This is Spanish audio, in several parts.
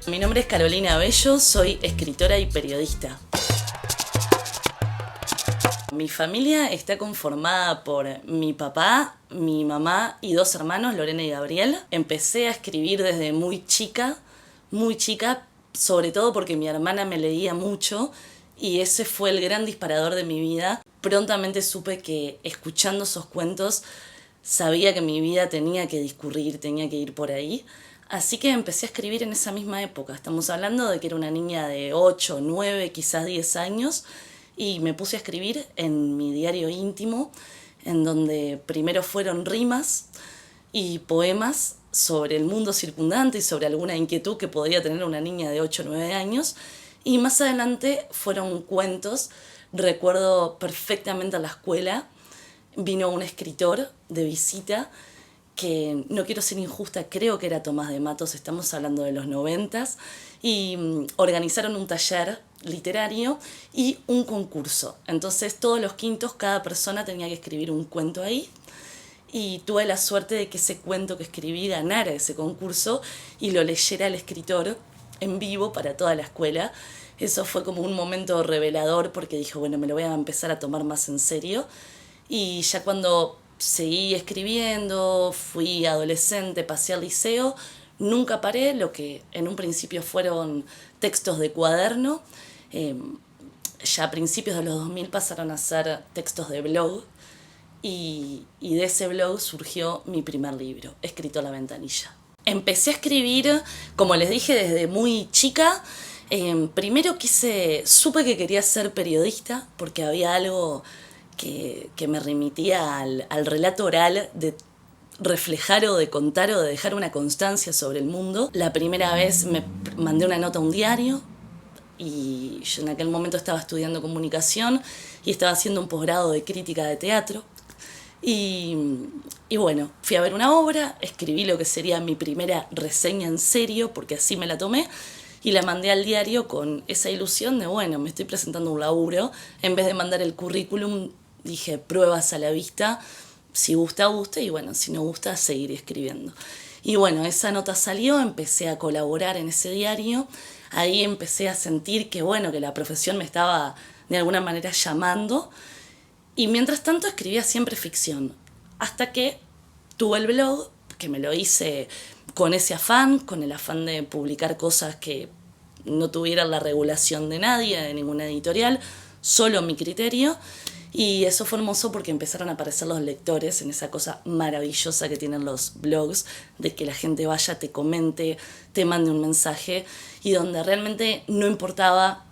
Mi nombre es Carolina Bello, soy escritora y periodista. Mi familia está conformada por mi papá, mi mamá y dos hermanos, Lorena y Gabriel. Empecé a escribir desde muy chica, sobre todo porque mi hermana me leía mucho y ese fue el gran disparador de mi vida. Prontamente supe que escuchando esos cuentos sabía que mi vida tenía que discurrir, tenía que ir por ahí. Así que empecé a escribir en esa misma época. Estamos hablando de que era una niña de 8, 9, quizás 10 años. Y me puse a escribir en mi diario íntimo, en donde primero fueron rimas y poemas sobre el mundo circundante y sobre alguna inquietud que podría tener una niña de 8 o 9 años. Y más adelante fueron cuentos. Recuerdo perfectamente a la escuela, vino un escritor de visita que, no quiero ser injusta, creo que era Tomás de Matos, estamos hablando de los 90, y organizaron un taller literario y un concurso. Entonces todos los quintos, cada persona tenía que escribir un cuento ahí, y tuve la suerte de que ese cuento que escribí ganara ese concurso y lo leyera el escritor en vivo para toda la escuela. Eso fue como un momento revelador porque dije, bueno, me lo voy a empezar a tomar más en serio. Y ya cuando seguí escribiendo, fui adolescente, pasé al liceo, nunca paré, lo que en un principio fueron textos de cuaderno. Ya a principios de los 2000 pasaron a ser textos de blog y de ese blog surgió mi primer libro, Escrito a la ventanilla. Empecé a escribir, como les dije, desde muy chica. Primero supe que quería ser periodista porque había algo que me remitía al relato oral, de reflejar o de contar o de dejar una constancia sobre el mundo. La primera vez me mandé una nota a un diario y yo en aquel momento estaba estudiando comunicación y estaba haciendo un posgrado de crítica de teatro. Y bueno, fui a ver una obra, escribí lo que sería mi primera reseña en serio, porque así me la tomé, y la mandé al diario con esa ilusión de, bueno, me estoy presentando un laburo. En vez de mandar el currículum, dije, pruebas a la vista, si gusta, gusta, y bueno, si no gusta, seguir escribiendo. Y bueno, esa nota salió, empecé a colaborar en ese diario, ahí empecé a sentir que, bueno, que la profesión me estaba de alguna manera llamando, y mientras tanto escribía siempre ficción, hasta que tuve el blog, que me lo hice con ese afán, con el afán de publicar cosas que no tuvieran la regulación de nadie, de ninguna editorial, solo mi criterio. Y eso fue hermoso porque empezaron a aparecer los lectores en esa cosa maravillosa que tienen los blogs, de que la gente vaya, te comente, te mande un mensaje, y donde realmente no importaba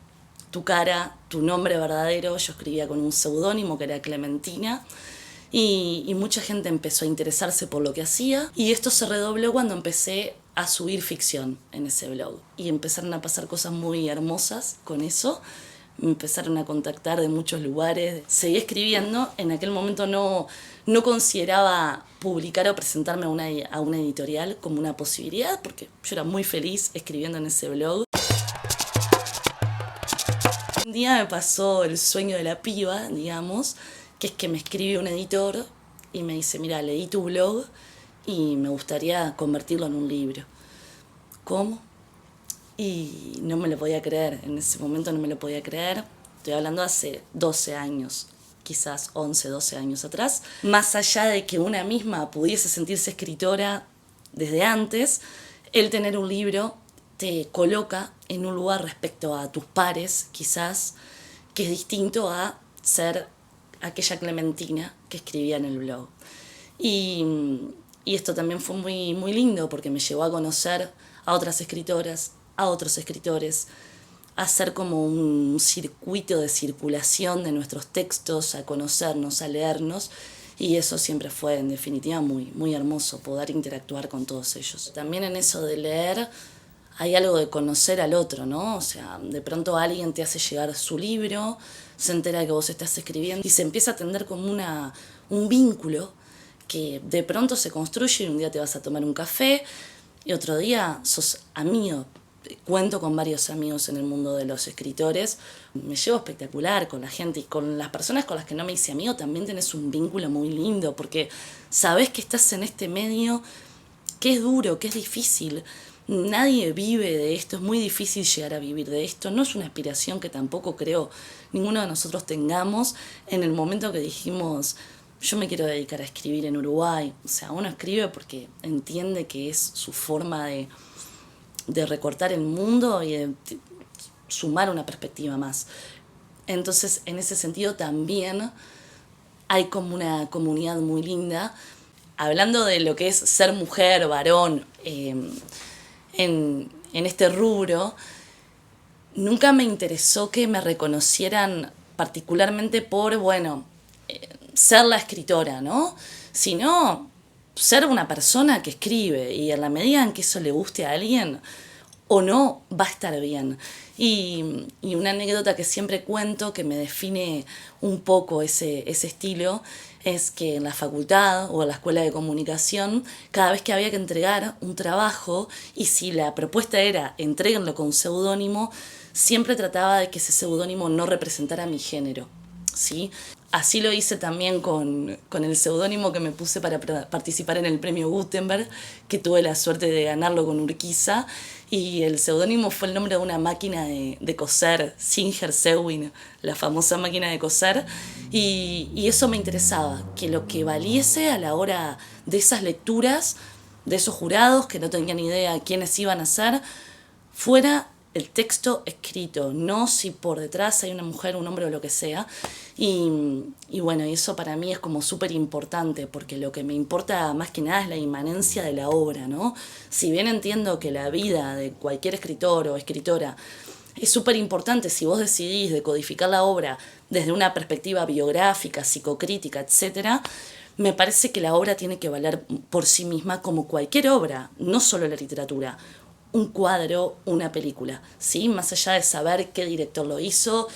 tu cara, tu nombre verdadero. Yo escribía con un seudónimo que era Clementina, y mucha gente empezó a interesarse por lo que hacía, y esto se redobló cuando empecé a subir ficción en ese blog, y empezaron a pasar cosas muy hermosas con eso. Me empezaron a contactar de muchos lugares, seguí escribiendo. En aquel momento no consideraba publicar o presentarme a una editorial como una posibilidad, porque yo era muy feliz escribiendo en ese blog. Un día me pasó el sueño de la piba, digamos, que es que me escribe un editor y me dice, mira, leí tu blog y me gustaría convertirlo en un libro. ¿Cómo? Y no me lo podía creer, en ese momento no me lo podía creer. Estoy hablando hace 12 años, quizás 11, 12 años atrás. Más allá de que una misma pudiese sentirse escritora desde antes, el tener un libro te coloca en un lugar respecto a tus pares, quizás, que es distinto a ser aquella Clementina que escribía en el blog. Y esto también fue muy, muy lindo porque me llevó a conocer a otras escritoras, a otros escritores, a hacer como un circuito de circulación de nuestros textos, a conocernos, a leernos, y eso siempre fue en definitiva muy, muy hermoso, poder interactuar con todos ellos. También en eso de leer hay algo de conocer al otro, ¿no? O sea, de pronto alguien te hace llegar su libro, se entera que vos estás escribiendo y se empieza a tender como un vínculo que de pronto se construye, y un día te vas a tomar un café y otro día sos amigo. Cuento con varios amigos en el mundo de los escritores, me llevo espectacular con la gente, y con las personas con las que no me hice amigo también tenés un vínculo muy lindo, porque sabés que estás en este medio que es duro, que es difícil. Nadie vive de esto, es muy difícil llegar a vivir de esto. No es una aspiración que tampoco creo ninguno de nosotros tengamos en el momento que dijimos, yo me quiero dedicar a escribir en Uruguay. O sea, uno escribe porque entiende que es su forma de recortar el mundo y de sumar una perspectiva más. Entonces, en ese sentido también hay como una comunidad muy linda. Hablando de lo que es ser mujer, varón, en este rubro, nunca me interesó que me reconocieran particularmente por, bueno, ser la escritora, ¿no? Sino ser una persona que escribe y en la medida en que eso le guste a alguien o no, va a estar bien. Y una anécdota que siempre cuento que me define un poco ese estilo es que en la facultad o en la escuela de comunicación, cada vez que había que entregar un trabajo y si la propuesta era entréguenlo con seudónimo, siempre trataba de que ese seudónimo no representara mi género, ¿sí? Así lo hice también con el seudónimo que me puse para participar en el premio Gutenberg, que tuve la suerte de ganarlo con Urquiza, y el seudónimo fue el nombre de una máquina de coser, Singer Sewing, la famosa máquina de coser, y eso me interesaba, que lo que valiese a la hora de esas lecturas, de esos jurados que no tenían idea quiénes iban a ser, fuera el texto escrito, no si por detrás hay una mujer, un hombre o lo que sea. Y bueno, y eso para mí es como súper importante, porque lo que me importa más que nada es la inmanencia de la obra, ¿no? Si bien entiendo que la vida de cualquier escritor o escritora es súper importante, si vos decidís decodificar la obra desde una perspectiva biográfica, psicocrítica, etcétera, me parece que la obra tiene que valer por sí misma como cualquier obra, no solo la literatura. Un cuadro, una película, ¿sí? Más allá de saber qué director lo hizo,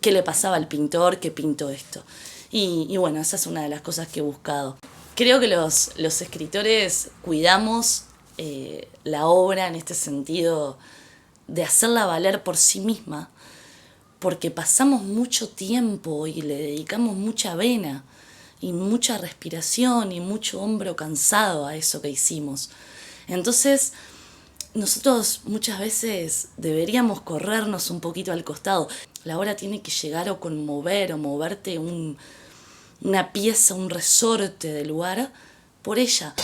qué le pasaba al pintor, qué pintó esto. Y bueno, esa es una de las cosas que he buscado. Creo que los escritores cuidamos la obra en este sentido de hacerla valer por sí misma, porque pasamos mucho tiempo y le dedicamos mucha vena y mucha respiración y mucho hombro cansado a eso que hicimos. Entonces, nosotros muchas veces deberíamos corrernos un poquito al costado. La obra tiene que llegar o conmover o moverte una pieza, un resorte del lugar por ella.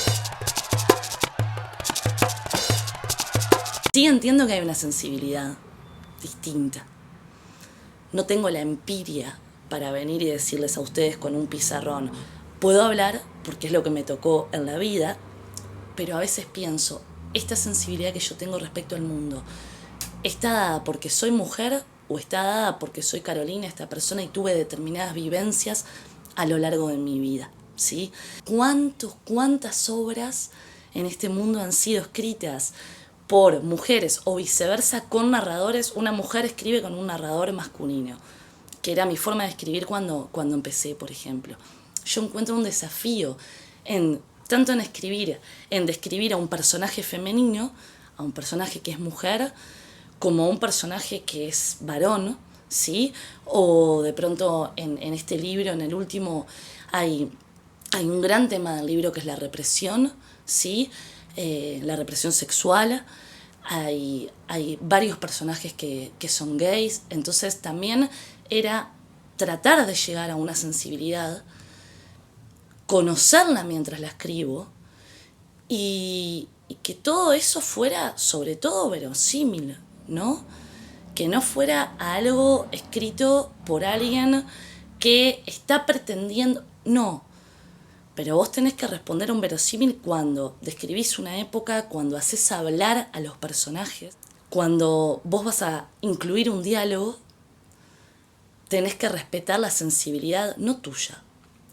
Sí entiendo que hay una sensibilidad distinta. No tengo la empiria para venir y decirles a ustedes con un pizarrón. Puedo hablar porque es lo que me tocó en la vida, pero a veces pienso, esta sensibilidad que yo tengo respecto al mundo, ¿está dada porque soy mujer o está dada porque soy Carolina, esta persona, y tuve determinadas vivencias a lo largo de mi vida? ¿Sí? ¿Cuántas obras en este mundo han sido escritas por mujeres o viceversa con narradores? Una mujer escribe con un narrador masculino, que era mi forma de escribir cuando empecé, por ejemplo. Yo encuentro un desafío tanto en escribir, en describir a un personaje femenino, a un personaje que es mujer, como a un personaje que es varón, ¿sí? O de pronto en este libro, en el último, hay un gran tema del libro que es la represión, ¿sí? La represión sexual. Hay varios personajes que son gays, entonces también era tratar de llegar a una sensibilidad, conocerla mientras la escribo y que todo eso fuera sobre todo verosímil, ¿no? Que no fuera algo escrito por alguien que está pretendiendo, no. Pero vos tenés que responder a un verosímil cuando describís una época, cuando haces hablar a los personajes, cuando vos vas a incluir un diálogo, tenés que respetar la sensibilidad no tuya,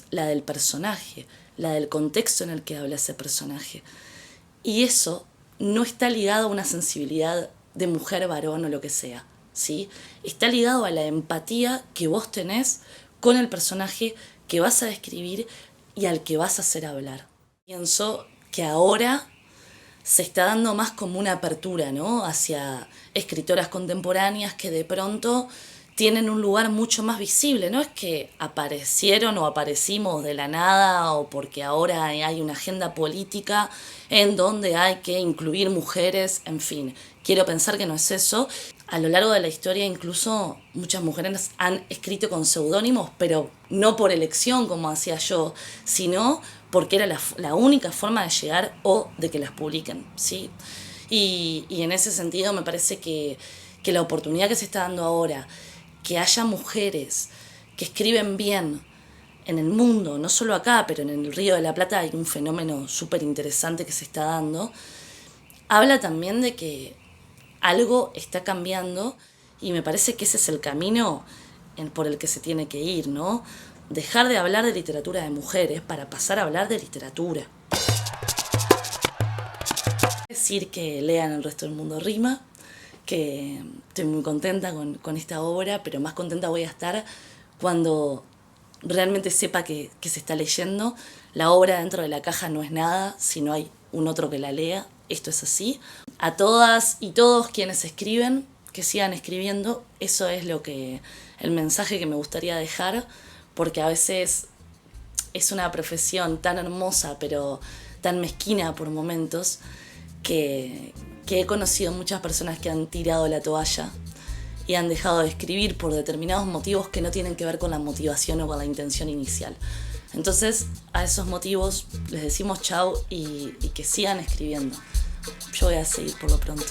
la del personaje, la del contexto en el que habla ese personaje. Y eso no está ligado a una sensibilidad de mujer, varón o lo que sea, ¿sí? Está ligado a la empatía que vos tenés con el personaje que vas a describir y al que vas a hacer hablar. Pienso que ahora se está dando más como una apertura, ¿no? Hacia escritoras contemporáneas que de pronto tienen un lugar mucho más visible. No es que aparecieron o aparecimos de la nada o porque ahora hay una agenda política en donde hay que incluir mujeres, en fin. Quiero pensar que no es eso. A lo largo de la historia incluso muchas mujeres han escrito con seudónimos, pero no por elección como hacía yo, sino porque era la única forma de llegar o de que las publiquen, ¿sí? Y en ese sentido me parece que la oportunidad que se está dando ahora, que haya mujeres que escriben bien en el mundo, no solo acá, pero en el Río de la Plata hay un fenómeno súper interesante que se está dando, habla también de que algo está cambiando y me parece que ese es el camino por el que se tiene que ir, ¿no? Dejar de hablar de literatura de mujeres para pasar a hablar de literatura. Decir que lean El resto del mundo rima, que estoy muy contenta con esta obra, pero más contenta voy a estar cuando realmente sepa que se está leyendo. La obra dentro de la caja no es nada si no hay un otro que la lea. Esto es así. A todas y todos quienes escriben, que sigan escribiendo. Eso es el mensaje que me gustaría dejar, porque a veces es una profesión tan hermosa, pero tan mezquina por momentos, que he conocido muchas personas que han tirado la toalla y han dejado de escribir por determinados motivos que no tienen que ver con la motivación o con la intención inicial. Entonces, a esos motivos les decimos chau y que sigan escribiendo. Yo voy a seguir por lo pronto.